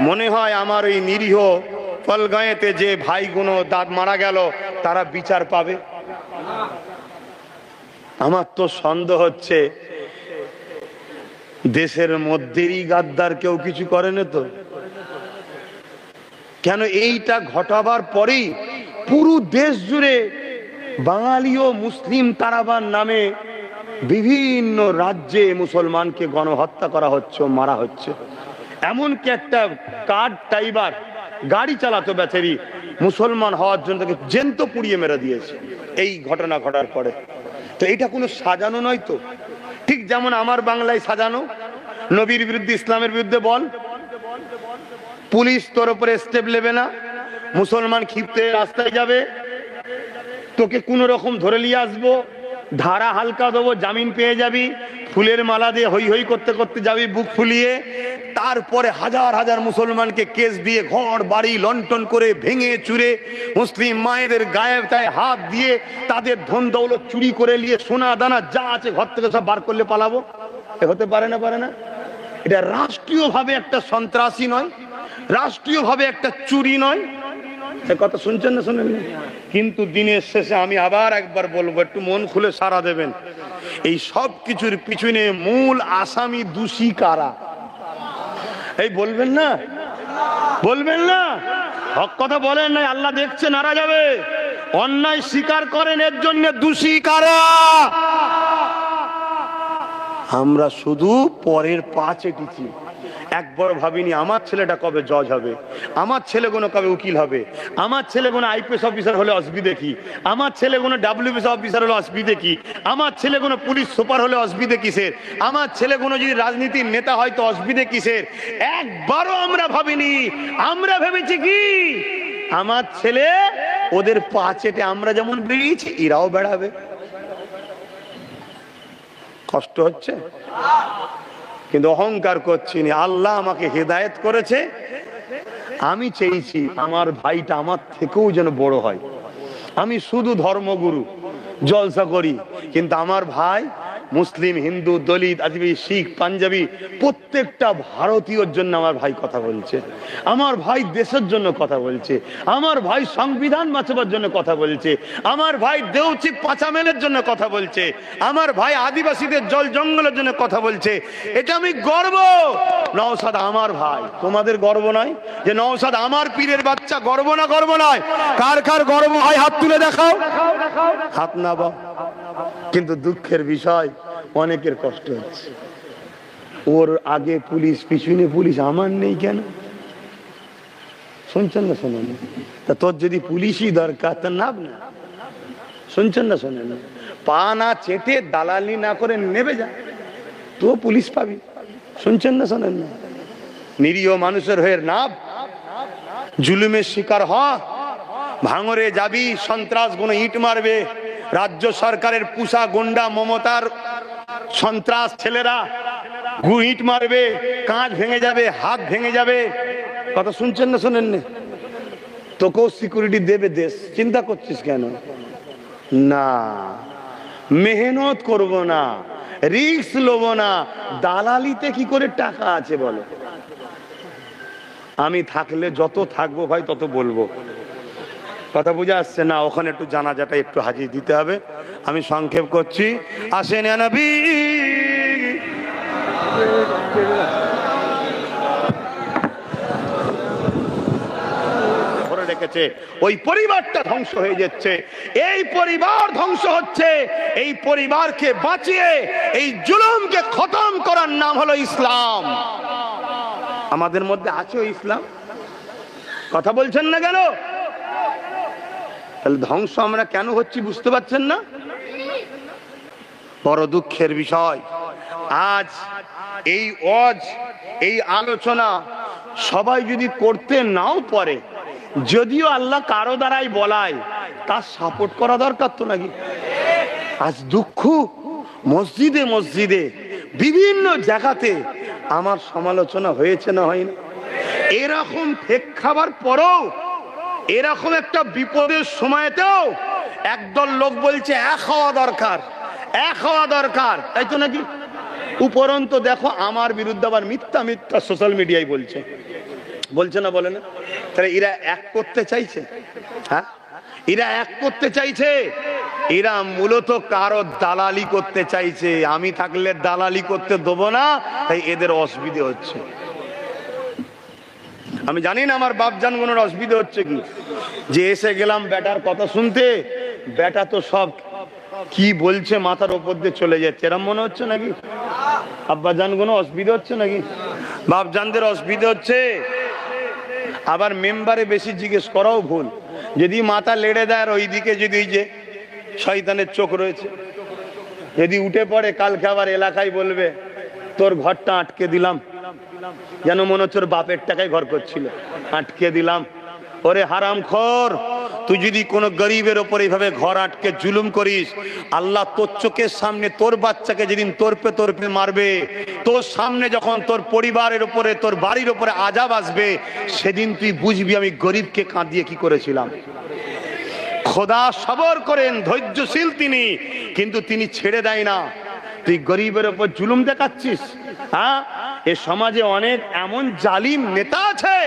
মনে হয় আমার ওই নিরীহ ফলগাঁয়েতে যে ভাইগুলো দাঁত মারা গেল তারা বিচার পাবে। আমার তো সন্দেহ হচ্ছে দেশের মধ্যেই গাদ্দার কেউ কিছু করে না তো। কেন এইটা ঘটাবার পরেই পুরো দেশ জুড়ে বাঙালি ও মুসলিম তারাবার নামে বিভিন্ন রাজ্যে মুসলমানকে গণহত্যা করা হচ্ছে, মারা হচ্ছে। এমনকি একটা কার ড্রাইভার গাড়ি চালাতো বেচারি, মুসলমান হওয়ার জন্য তাকে জ্যান্ত পুড়িয়ে মেরে দিয়েছে এই ঘটনা ঘটার পরে। তো এটা কোনো সাজানো নয় তো। ঠিক যেমন আমার বাংলায় সাজানো, নবীর বিরুদ্ধে ইসলামের বিরুদ্ধে বল, পুলিশ তোর উপরে স্টেপ নেবে না, মুসলমান ক্ষিপ্ত রাস্তায় যাবে, তোকে কোন রকম ধরে নিয়ে আসবো, ধারা হালকা দেবো, জামিন পেয়ে যাবি, ফুলের মালা দিয়ে হই হই করতে করতে যাবি বুক ফুলিয়ে। তারপরে হাজার হাজার মুসলমানকে কেস দিয়ে ঘর বাড়ি লন্ঠন করে ভেঙে চুরে মুসলিম মায়েদের গায়ে তায় হাত দিয়ে তাদের ধন দৌলত চুরি করে নিয়ে সোনা দানা যা আছে ঘর থেকে সব বার করলে পালাবো? এ হতে পারে না, পারে না। এটা রাষ্ট্রীয়ভাবে একটা সন্ত্রাসী নয়, রাষ্ট্রীয়ভাবে একটা চুরি নয়। কথা শুনছেন না, শুনেন? কিন্তু দিনের শেষে আমি আবার একবার বলবো, একটু মন খুলে সাড়া দেবেন, এই সব কিছুর পিছনে মূল আসামি দোষী কারা? এই বলবেন না, বলবেন না? হক কথা বলেন না, আল্লাহ দেখছে, নারা যাবে। অন্যায় স্বীকার করেন, এর জন্য দোষী কারা? আমরা শুধু পরের পা চেটেছি, একবার ভাবিনি আমার ছেলেটা কবে জজ হবে, আমার ছেলে কোনো কবে উকিল হবে, আমার ছেলে কোনো আইপিএস অফিসার হলে অসুবিধে কি, আমার ছেলে কোনো ডাব্লিউবিএস অফিসার হলে অসুবিধে কি, আমার ছেলে কোনো পুলিশ সুপার হলে অসুবিধে কিসের, আমার ছেলে কোনো যদি রাজনীতির নেতা হয় তো অসুবিধে কিসের? একবারও আমরা ভাবিনি। আমরা ভেবেছি কি আমার ছেলে ওদের পা চেটে আমরা যেমন বেরিয়েছি এরাও বেড়াবে। কষ্ট হচ্ছে কিন্তু অহংকার করছি না। আল্লাহ আমাকে হেদায়েত করেছে, আমি চেয়েছি আমার ভাইটা আমার থেকেও যেন বড় হয়। আমি শুধু ধর্মগুরু জলসা করি, কিন্তু আমার ভাই মুসলিম, হিন্দু, দলিত, আদিবাসী, শিখ, পাঞ্জাবি প্রত্যেকটা ভারতীয়র জন্য আমার ভাই কথা বলছে, আমার ভাই দেশের জন্য কথা বলছে, আমার ভাই সংবিধান বাঁচাবার জন্য কথা বলছে, আমার ভাই দেউচি পাঁচামেলের জন্য কথা বলছে, আমার ভাই আদিবাসীদের জল জঙ্গলের জন্য কথা বলছে। এটা আমি গর্ব। নওশাদ আমার ভাই, তোমাদের গর্ব নয় যে নওশাদ আমার পীরের বাচ্চা? গর্ব না, গর্ব নয়? কার কার গর্ব হয় হাত তুলে দেখাও, হাত না বা। কিন্তু দুঃখের বিষয় অনেকের কষ্ট হচ্ছে, ওর আগে পুলিশ পিছনে পুলিশ, আমার নেই কেন? শুনছেন না, শোনেন? তা তোর যদি পুলিশই দরকার তা নাম না। শুনছেন না, শোনেন? পা না চেটে দালালি না করে নেবে যা, তো পুলিশ পাবি। শুনছেন না, শোনেন না? নিরীহ মানুষের হয়ে নাভ, জুলুমের শিকার হ, ভাঙরে যাবি, সন্ত্রাস গুলো ইট মারবে, রাজ্য সরকারের পুষা গুন্ডা মমতার সন্ত্রাস ছেলেরা ইট মারবে, কাঁচ ভেঙে যাবে, হাত ভেঙে যাবে। কথা শুনছেন না, শোনেন না? তোকেও সিকিউরিটি দেবে দেশ, চিন্তা করছিস কেন? না, মেহনত করব না, রিস্ক লব না। দালালিতে কি করে টাকা আছে বলো? আমি থাকলে যত থাকবো ভাই তত বলবো। কথা বুঝে আসছে না? ওখানে একটু জানাজাটা একটু হাজির দিতে হবে, আমি সংক্ষেপ করছি। আসেন ইয়া নবী, ধরে রেখেছে, ওই পরিবারটা ধ্বংস হয়ে যাচ্ছে। এই পরিবার ধ্বংস হচ্ছে, এই পরিবারকে বাঁচিয়ে এই জুলুমকে খতম করার নাম হলো ইসলাম। আমাদের মধ্যে আছে ওই ইসলাম? কথা বলছেন না কেন? তাহলে ধ্বংস আমরা কেন হচ্ছি বুঝতে পারছেন না? বড় দুঃখের বিষয়, আজ এই ওয়াজ, এই আলোচনা সবাই যদি করতে নাও পারে, যদিও আল্লাহ কারো দ্বারাই বলায়, তার সাপোর্ট করা দরকার তো নাকি? আজ দুঃখ, মসজিদে মসজিদে বিভিন্ন জায়গাতে আমার সমালোচনা হয়েছে না হয়নি? এরকম ফেক খাবার পরেও, এরকম একটা বিপদের সময়তেও একদল লোক বলছে এক হওয়া দরকার, এক হওয়া দরকার, তাই তো নাকি? উপরন্ত দেখো আমার বিরুদ্ধে আবার মিথ্যা মিথ্যা সোশ্যাল মিডিয়ায় বলছে। বলছে না, বলে না? তাহলে এরা এক করতে চাইছে, হ্যাঁ, এরা এক করতে চাইছে। এরা মূলত কারো দালালি করতে চাইছে। আমি থাকলে দালালি করতে দেবো না, তাই এদের অসুবিধে হচ্ছে। আমি জানি না আমার বাপজানগণের অসুবিধা হচ্ছে কি, যে এসে গেলাম বেটার কথা শুনতে, বেটা তো সব কি বলছে মাথার উপর দিয়ে চলে যাচ্ছে, এরম মনে হচ্ছে নাকি? আব্বাজানগণ অসুবিধা হচ্ছে নাকি? বাপজানদের অসুবিধা হচ্ছে। আবার মেম্বারে বেশি জিজ্ঞেস করাও ভুল। যদি মাথা লেড়ে দেয় আর ওইদিকে যদি ওই যে শয়তানের চোখ রয়েছে, যদি উঠে পড়ে, কালকে আবার এলাকায় বলবে তোর ঘরটা আটকে দিলাম, যেন মনে হচ্ছে ওর বাপের টাকায় ঘর করছিল, আটকে দিলাম। ওরে হারামখোর, তুই যদি কোনো গরিবের ওপর এইভাবে ঘর আটকে জুলুম করিস, আল্লাহ তোর চোখের সামনে তোর বাচ্চাকে যেদিন তোরপে তোরপে মারবে, তোর সামনে যখন তোর পরিবারের উপরে, তোর বাড়ির উপরে আযাব আসবে, সেদিন তুই বুঝবি আমি গরিবকে কাঁদিয়ে কি করেছিলাম। খোদা সবর করেন, ধৈর্যশীল তিনি, কিন্তু তিনি ছেড়ে দেয় না। তুই গরিবের উপর জুলুম দেখাচ্ছিস। হ্যাঁ, এ সমাজে অনেক এমন জালিম নেতা আছে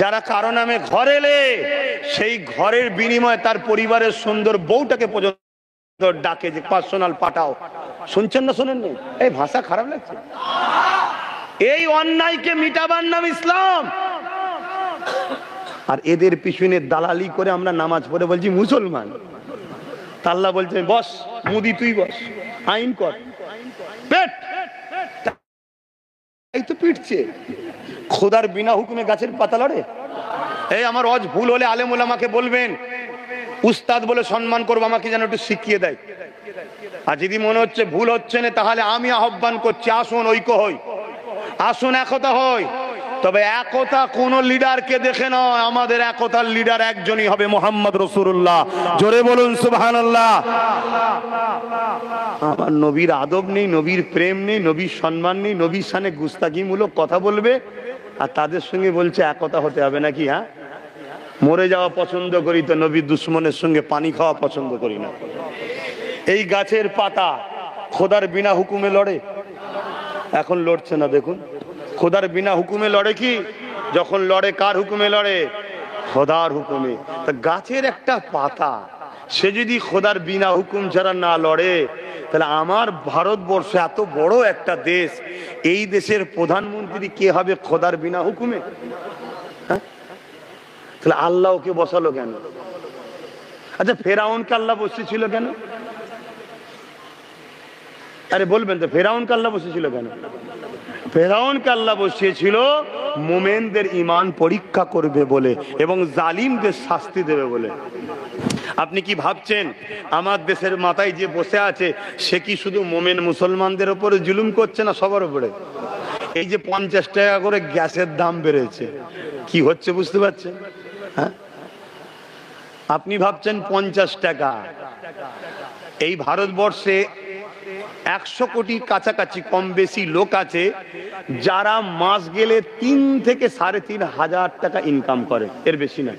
যারা কারো নামে ঘর এলে সেই ঘরের বিনিময়ে তার পরিবারের সুন্দর বউটাকে পর্যন্ত ডাকে যে পার্সোনাল পাঠাও। শুনছেন না শোনেন? এই ভাষা খারাপ লাগছে। এই অন্যায়কে মিটাবার নাম ইসলাম। আর এদের পিছনে দালালি করে আমরা নামাজ পড়ে বলছি মুসলমান। আল্লাহ বলছে বস মুদি, তুই বস, আইন কর, পেট। এই তো পিটছে। খোদার বিনা হুকুমে গাছের পাতা লড়ে? এই আমার অজ ভুল হলে আলেম ওলামাকে বলবেন, উস্তাদ বলে সম্মান করবো, আমাকে যেন একটু শিখিয়ে দেয়। আর যদি মনে হচ্ছে ভুল হচ্ছে না, তাহলে আমি আহ্বান করছি, আসুন ঐক্য হই, আসুন একতা হই। তবে একতা কোন লিডারকে দেখে নয়, আমাদের একতার লিডার একজনই হবে, মুহাম্মদ রাসূলুল্লাহ। জোরে বলুন সুবহানাল্লাহ। আমার নবীর আদব নেই, নবীর প্রেম নেই, নবীর সম্মান নেই, নবীর শানে গুস্তাখিমূলক কথা বলবে, আর তাদের সঙ্গে বলছে একতা হতে হবে নাকি? হ্যাঁ, মরে যাওয়া পছন্দ করি তো নবীর দুশ্মনের সঙ্গে পানি খাওয়া পছন্দ করি না। এই গাছের পাতা খোদার বিনা হুকুমে লড়ে? এখন লড়ছে না। দেখুন, খোদার বিনা হুকুমে লড়ে কি? যখন লড়ে কার হুকুমে লড়ে? খোদার হুকুমে। তা গাছের একটা পাতা সে যদি খোদার বিনা হুকুম ছাড়া না লড়ে, তাহলে আমার ভারতবর্ষ এত বড় একটা দেশ, এই দেশের প্রধানমন্ত্রী কে হবে খোদার বিনা হুকুমে? তাহলে আল্লাহ ওকে বসালো কেন? আচ্ছা, ফেরাউনকে আল্লাহ বসেছিল কেন? আরে বলবেন তো, ফেরাউনকে আল্লাহ বসেছিল কেন? ফেরাউনকে আল্লাহ বসিয়েছিল মুমিনদের ঈমান পরীক্ষা করবে বলে এবং জালিমদের শাস্তি দেবে বলে। আপনি কি ভাবছেন আমার দেশের মাথায় যে বসে আছে সে কি শুধু মুমিন মুসলমানদের উপরে জুলুম করছে না সবার উপরে? এই যে 50 টাকা করে গ্যাসের দাম বেড়েছে, কি হচ্ছে বুঝতে পারছেন? হ্যাঁ, আপনি ভাবছেন 50 টাকা। এই ভারতবর্ষে 100 কোটি কাছাকাছি কম বেশি লোক আছে যারা মাস গেলে 3 থেকে 3.5 হাজার টাকা ইনকাম করে, এর বেশি না।